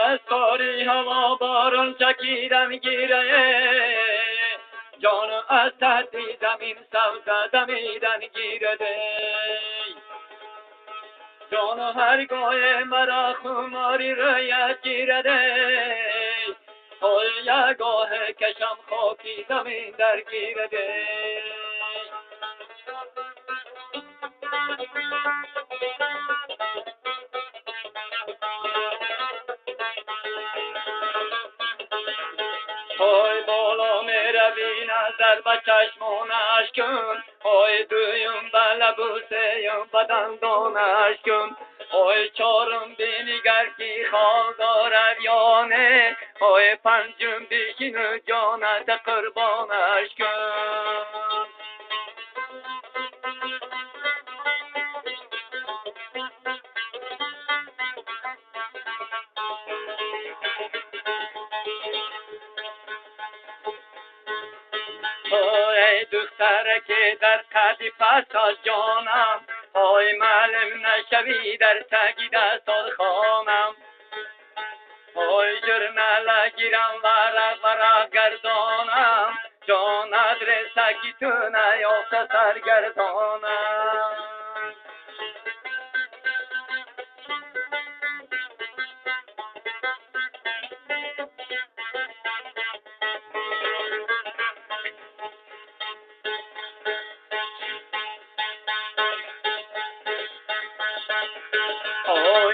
از کاری هوا بارون چکیدم گیره، جان از تحتی زمین سبزه دمیدن گیرده. جان هرگاه مرا خماری رایت گیرده، یگاه کشم خاکی زمین در گیرده. بالا میروی نظر به چشمانش کن، دویم به لبوسیم به دندانش کن. چارم بینیگر کی خواه دارد یا نه، پنجم بشین جانت قربانش کن. دختر که در قدی پس از جانم، معلم نشوی در تگی دستال خانم. جرنل گیرم ورق گردانم، جانت رسکی تو نیافت سرگردانم.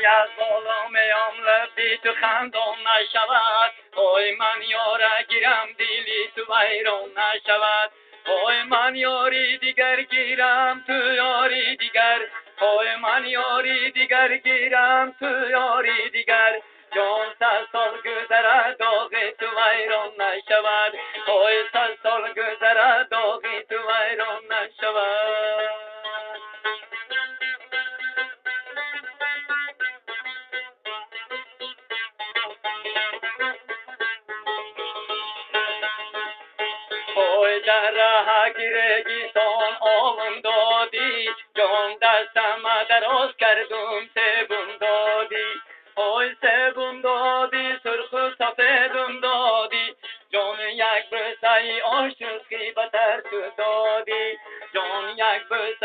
از بالا میام لبی تو خندان نشود، من یاره گیرم دیلی تو ویران نشود. من یاری دیگر گیرم تو یاری دیگر، من یاری دیگر گیرم تو یاری دیگر. جان 100 سال گذره داغی تو ویران نشود، 100 سال گذره داغی تو ویران نشود. در ره گیرگیسان آوم دادی، جان دستم دراز کردم سبون دادی. سبون دادی سرخ و سفیدم دادی، جان یک بوسه عاشقی بتر تو دادی. جان یک بوسه